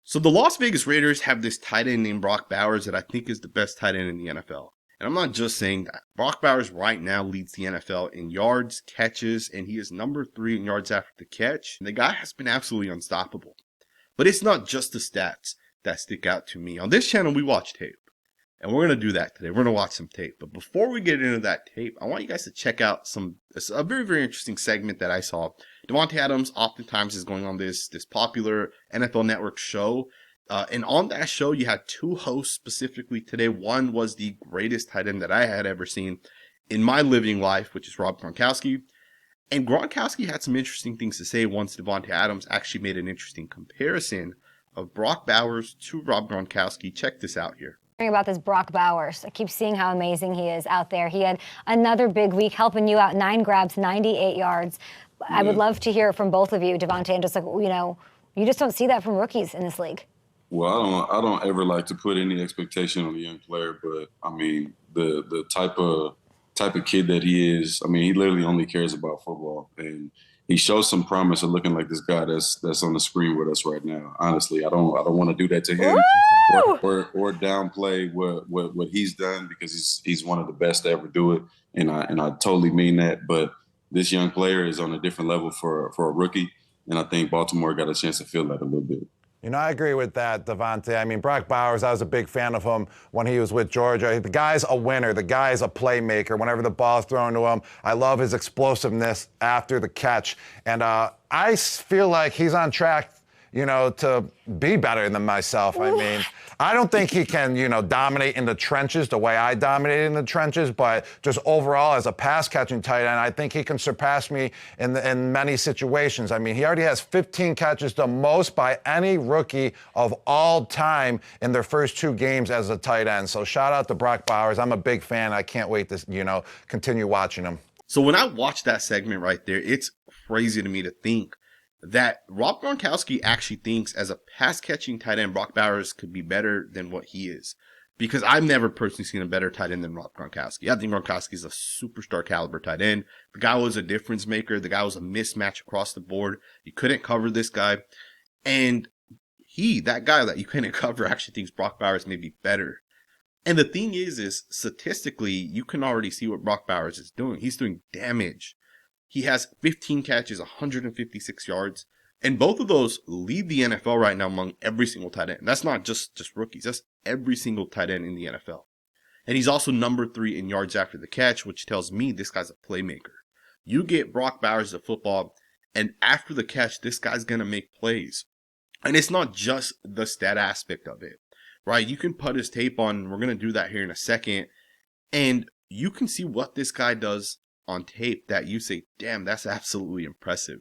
So the Las Vegas Raiders have this tight end named Brock Bowers that I think is the best tight end in the NFL. And I'm not just saying that. Brock Bowers right now leads the NFL in yards, catches, and he is number 3 in yards after the catch. And the guy has been absolutely unstoppable. But it's not just the stats that stick out to me. On this channel, we watch tape. And we're going to do that today. We're going to watch some tape. But before we get into that tape, I want you guys to check out a very, very interesting segment that I saw. Davante Adams oftentimes is going on this popular NFL Network show. And on that show, you had 2 hosts specifically today. One was the greatest tight end that I had ever seen in my living life, which is Rob Gronkowski. And Gronkowski had some interesting things to say once Davante Adams actually made an interesting comparison of Brock Bowers to Rob Gronkowski. Check this out here. About this Brock Bowers. I keep seeing how amazing he is out there. He had another big week helping you out, 9 grabs, 98 yards. I would love to hear from both of you, Davante, and just like, you just don't see that from rookies in this league. Well, I don't ever like to put any expectation on a young player, but I mean the type of kid that he is. I mean, he literally only cares about football, and he shows some promise of looking like this guy that's on the screen with us right now. Honestly, I don't want to do that to him or downplay what he's done, because he's one of the best to ever do it, and I totally mean that. But this young player is on a different level for a rookie, and I think Baltimore got a chance to feel that a little bit. I agree with that, Davante. I mean, Brock Bowers, I was a big fan of him when he was with Georgia. The guy's a winner. The guy's a playmaker. Whenever the ball's thrown to him, I love his explosiveness after the catch. And I feel like he's on track, to be better than myself. I mean, I don't think he can, dominate in the trenches the way I dominated in the trenches, but just overall as a pass-catching tight end, I think he can surpass me in many situations. I mean, he already has 15 catches, the most by any rookie of all time in their first 2 games as a tight end. So shout out to Brock Bowers. I'm a big fan. I can't wait to, continue watching him. So when I watched that segment right there, it's crazy to me to think that Rob Gronkowski actually thinks as a pass-catching tight end, Brock Bowers could be better than what he is. Because I've never personally seen a better tight end than Rob Gronkowski. I think Gronkowski is a superstar caliber tight end. The guy was a difference maker. The guy was a mismatch across the board. You couldn't cover this guy. And that guy that you couldn't cover, actually thinks Brock Bowers may be better. And the thing is statistically, you can already see what Brock Bowers is doing. He's doing damage. He has 15 catches, 156 yards, and both of those lead the NFL right now among every single tight end. And that's not just rookies. That's every single tight end in the NFL. And he's also number 3 in yards after the catch, which tells me this guy's a playmaker. You get Brock Bowers the football, and after the catch, this guy's going to make plays. And it's not just the stat aspect of it, right? You can put his tape on. We're going to do that here in a second. And you can see what this guy does on tape that you say, damn, that's absolutely impressive.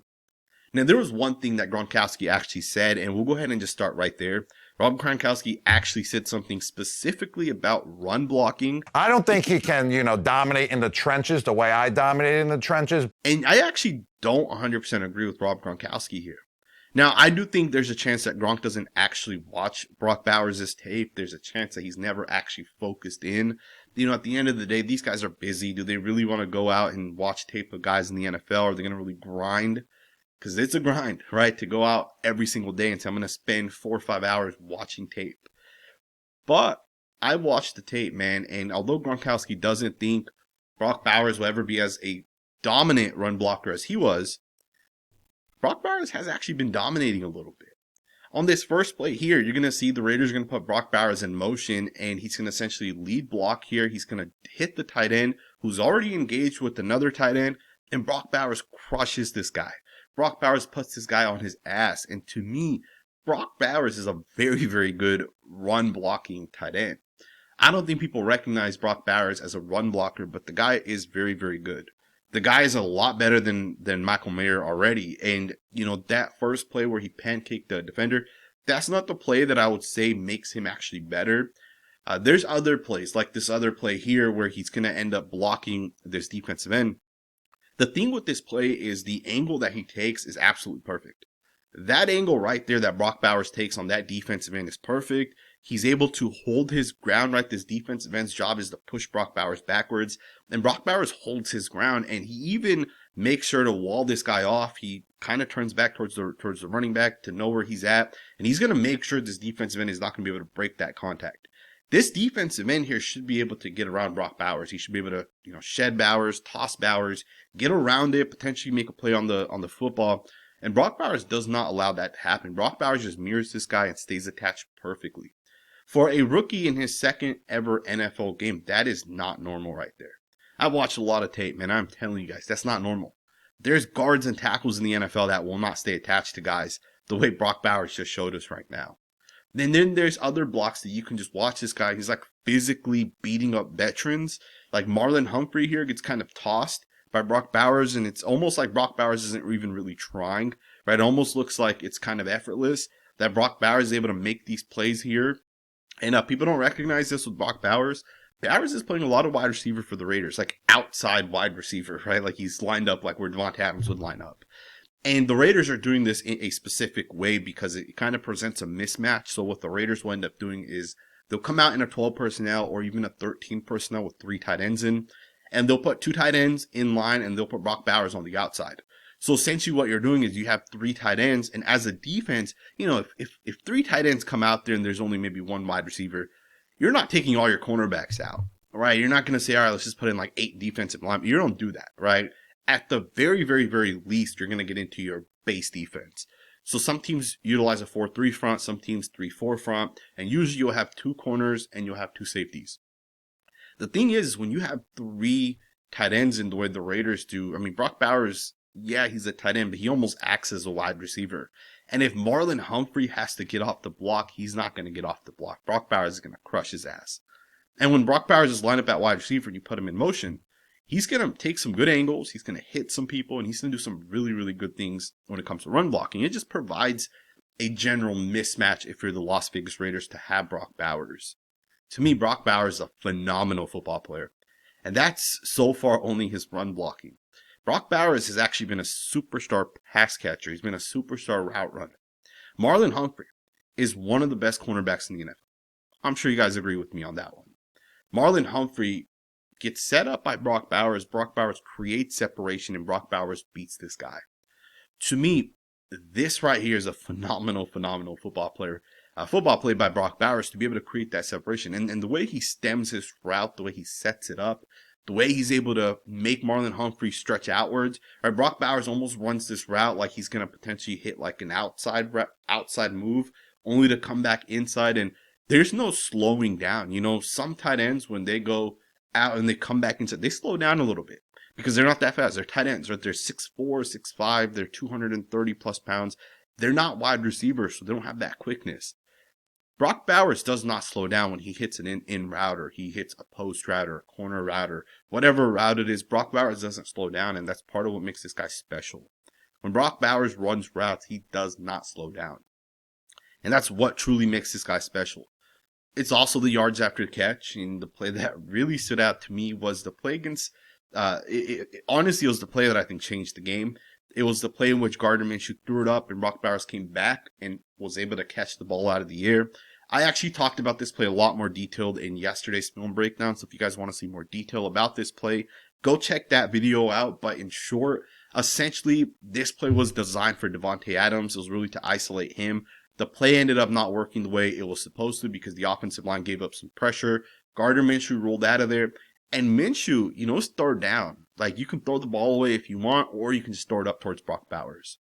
Now, there was one thing that Gronkowski actually said, and we'll go ahead and just start right there. Rob Gronkowski actually said something specifically about run blocking. I don't think he can, dominate in the trenches the way I dominated in the trenches. And I actually don't 100% agree with Rob Gronkowski here. Now, I do think there's a chance that Gronk doesn't actually watch Brock Bowers' tape. There's a chance that he's never actually focused in. At the end of the day, these guys are busy. Do they really want to go out and watch tape of guys in the NFL? Are they going to really grind? Because it's a grind, right? To go out every single day and say, I'm going to spend 4 or 5 hours watching tape. But I watched the tape, man. And although Gronkowski doesn't think Brock Bowers will ever be as a dominant run blocker as he was, Brock Bowers has actually been dominating a little bit. On this first play here, you're going to see the Raiders are going to put Brock Bowers in motion, and he's going to essentially lead block here. He's going to hit the tight end, who's already engaged with another tight end, and Brock Bowers crushes this guy. Brock Bowers puts this guy on his ass, and to me, Brock Bowers is a very, very good run-blocking tight end. I don't think people recognize Brock Bowers as a run blocker, but the guy is very, very good. The guy is a lot better than Michael Mayer already. And, that first play where he pancaked the defender, that's not the play that I would say makes him actually better. There's other plays, like this other play here where he's going to end up blocking this defensive end. The thing with this play is the angle that he takes is absolutely perfect. That angle right there that Brock Bowers takes on that defensive end is perfect. He's able to hold his ground, right? This defensive end's job is to push Brock Bowers backwards. And Brock Bowers holds his ground, and he even make sure to wall this guy off. He kind of turns back towards the running back to know where he's at, and he's going to make sure this defensive end is not going to be able to break that contact. This defensive end here should be able to get around Brock Bowers. He should be able to, shed Bowers, toss Bowers, get around it, potentially make a play on the football. And Brock Bowers does not allow that to happen. Brock Bowers just mirrors this guy and stays attached perfectly. For a rookie in his second ever NFL game, that is not normal right there. I've watched a lot of tape, man. I'm telling you guys, that's not normal. There's guards and tackles in the NFL that will not stay attached to guys the way Brock Bowers just showed us right now. And then there's other blocks that you can just watch this guy. He's like physically beating up veterans. Like Marlon Humphrey here gets kind of tossed by Brock Bowers, and it's almost like Brock Bowers isn't even really trying, right? It almost looks like it's kind of effortless that Brock Bowers is able to make these plays here. And people don't recognize this with Brock Bowers. Bowers is playing a lot of wide receiver for the Raiders, like outside wide receiver, right? Like he's lined up like where Davante Adams would line up. And the Raiders are doing this in a specific way because it kind of presents a mismatch. So what the Raiders will end up doing is they'll come out in a 12 personnel or even a 13 personnel with 3 tight ends in, and they'll put 2 tight ends in line and they'll put Brock Bowers on the outside. So essentially what you're doing is you have 3 tight ends, and as a defense, if 3 tight ends come out there and there's only maybe 1 wide receiver, you're not taking all your cornerbacks out, right? You're not going to say, all right, let's just put in like 8 defensive linemen. You don't do that, right? At the very, very, very least, you're going to get into your base defense. So some teams utilize a 4-3 front, some teams 3-4 front, and usually you'll have 2 corners and you'll have 2 safeties. The thing is, when you have 3 tight ends in the way the Raiders do, I mean, Brock Bowers, yeah, he's a tight end, but he almost acts as a wide receiver. And if Marlon Humphrey has to get off the block, he's not going to get off the block. Brock Bowers is going to crush his ass. And when Brock Bowers is lined up at wide receiver and you put him in motion, he's going to take some good angles, he's going to hit some people, and he's going to do some really, really good things when it comes to run blocking. It just provides a general mismatch if you're the Las Vegas Raiders to have Brock Bowers. To me, Brock Bowers is a phenomenal football player. And that's so far only his run blocking. Brock Bowers has actually been a superstar pass catcher. He's been a superstar route runner. Marlon Humphrey is one of the best cornerbacks in the NFL. I'm sure you guys agree with me on that one. Marlon Humphrey gets set up by Brock Bowers. Brock Bowers creates separation, and Brock Bowers beats this guy. To me, this right here is a phenomenal football player. A football play by Brock Bowers to be able to create that separation. And the way he stems his route, the way he sets it up, the way he's able to make Marlon Humphrey stretch outwards. Right, Brock Bowers almost runs this route like he's going to potentially hit like an outside move, only to come back inside. And there's no slowing down. Some tight ends, when they go out and they come back inside, they slow down a little bit because they're not that fast. They're tight ends, right? They're 6'4", 6'5", they're 230 plus pounds. They're not wide receivers, so they don't have that quickness. Brock Bowers does not slow down when he hits an in route, or he hits a post route or a corner route or whatever route it is. Brock Bowers doesn't slow down, and that's part of what makes this guy special. When Brock Bowers runs routes, he does not slow down. And that's what truly makes this guy special. It's also the yards after the catch, and the play that really stood out to me was the play against, honestly, it was the play that I think changed the game. It was the play in which Gardner Minshew threw it up and Brock Bowers came back and was able to catch the ball out of the air. I actually talked about this play a lot more detailed in yesterday's film breakdown, so if you guys want to see more detail about this play, go check that video out. But in short, essentially, this play was designed for Davante Adams. It was really to isolate him. The play ended up not working the way it was supposed to because the offensive line gave up some pressure. Gardner Minshew rolled out of there. And Minshew, it's third down. Like, you can throw the ball away if you want, or you can just throw it up towards Brock Bowers.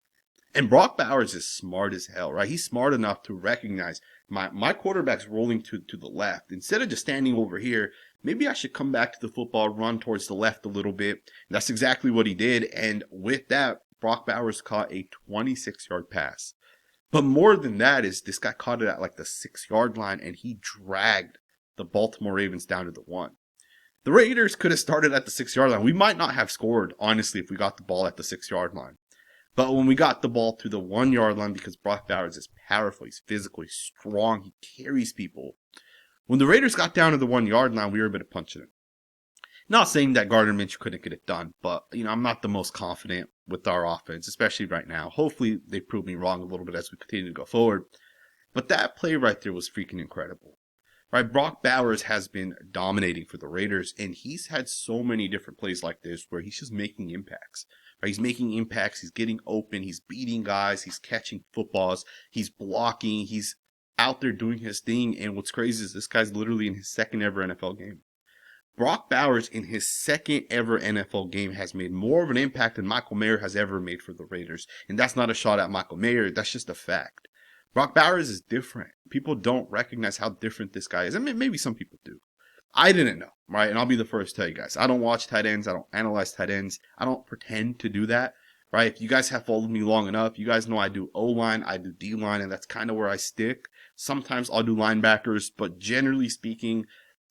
And Brock Bowers is smart as hell, right? He's smart enough to recognize my quarterback's rolling to the left. Instead of just standing over here, maybe I should come back to the football, run towards the left a little bit. And that's exactly what he did. And with that, Brock Bowers caught a 26-yard pass. But more than that is this guy caught it at like the 6-yard line, and he dragged the Baltimore Ravens down to the 1. The Raiders could have started at the 6-yard line. We might not have scored, honestly, if we got the ball at the 6-yard line. But when we got the ball to the 1-yard line, because Brock Bowers is powerful, he's physically strong, he carries people. When the Raiders got down to the 1-yard line, we were able to punch it in. Not saying that Gardner Minshew couldn't get it done, but, I'm not the most confident with our offense, especially right now. Hopefully, they prove me wrong a little bit as we continue to go forward. But that play right there was freaking incredible. Right, Brock Bowers has been dominating for the Raiders, and he's had so many different plays like this where he's just making impacts. Right? He's making impacts. He's getting open. He's beating guys. He's catching footballs. He's blocking. He's out there doing his thing. And what's crazy is this guy's literally in his second ever NFL game. Brock Bowers in his second ever NFL game has made more of an impact than Michael Mayer has ever made for the Raiders. And that's not a shot at Michael Mayer. That's just a fact. Brock Bowers is different. People don't recognize how different this guy is. I mean, maybe some people do. I didn't know, right? And I'll be the first to tell you guys. I don't watch tight ends. I don't analyze tight ends. I don't pretend to do that, right? If you guys have followed me long enough, you guys know I do O-line, I do D-line, and that's kind of where I stick. Sometimes I'll do linebackers, but generally speaking,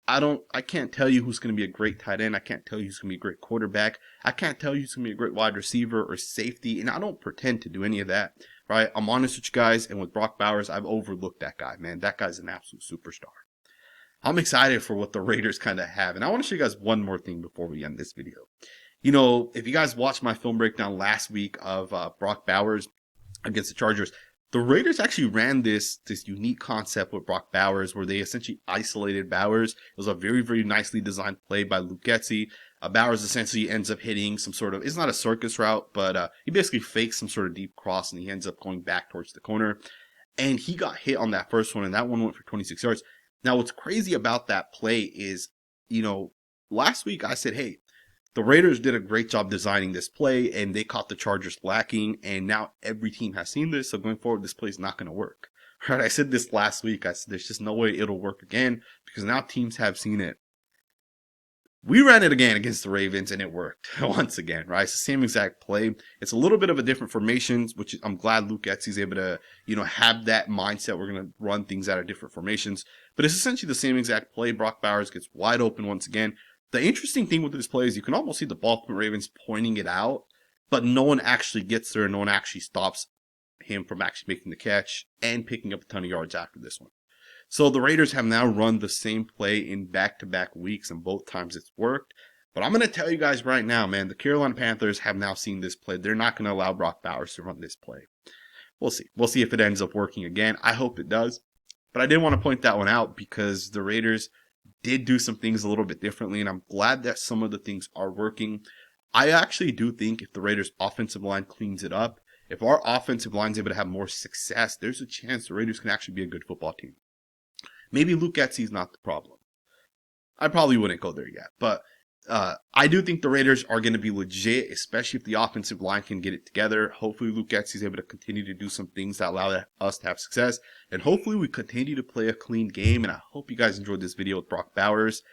I can't tell you who's going to be a great tight end. I can't tell you who's going to be a great quarterback. I can't tell you who's going to be a great wide receiver or safety, and I don't pretend to do any of that, right? I'm honest with you guys, and with Brock Bowers, I've overlooked that guy, man. That guy's an absolute superstar. I'm excited for what the Raiders kind of have. And I want to show you guys one more thing before we end this video. You know, if you guys watched my film breakdown last week of Brock Bowers against the Chargers, the Raiders actually ran this unique concept with Brock Bowers where they essentially isolated Bowers. It was a very, very nicely designed play by Wilkins. Bowers essentially ends up hitting some sort of, it's not a circus route, but he basically fakes some sort of deep cross and he ends up going back towards the corner. And he got hit on that first one, and that one went for 26 yards. Now, what's crazy about that play is, you know, last week I said, hey, the Raiders did a great job designing this play, and they caught the Chargers lacking, and now every team has seen this, so going forward, this play is not going to work. Right? I said this last week. I said there's just no way it'll work again, because now teams have seen it. We ran it again against the Ravens, and it worked once again, right? It's the same exact play. It's a little bit of a different formations, which I'm glad Wilkins is able to, you know, have that mindset. We're going to run things out of different formations. But it's essentially the same exact play. Brock Bowers gets wide open once again. The interesting thing with this play is you can almost see the Baltimore Ravens pointing it out, but no one actually gets there. No one actually stops him from actually making the catch and picking up a ton of yards after this one. So the Raiders have now run the same play in back-to-back weeks, and both times it's worked. But I'm going to tell you guys right now, man, the Carolina Panthers have now seen this play. They're not going to allow Brock Bowers to run this play. We'll see. We'll see if it ends up working again. I hope it does. But I did want to point that one out because the Raiders did do some things a little bit differently, and I'm glad that some of the things are working. I actually do think if the Raiders' offensive line cleans it up, if our offensive line is able to have more success, there's a chance the Raiders can actually be a good football team. Maybe Wilkins is not the problem. I probably wouldn't go there yet, but I do think the Raiders are going to be legit, especially if the offensive line can get it together. Hopefully Wilkins is able to continue to do some things that allow us to have success, and hopefully we continue to play a clean game. And I hope you guys enjoyed this video with Brock Bowers.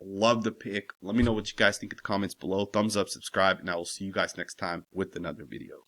Love the pick. Let me know what you guys think in the comments below. Thumbs up, subscribe, and I will see you guys next time with another video.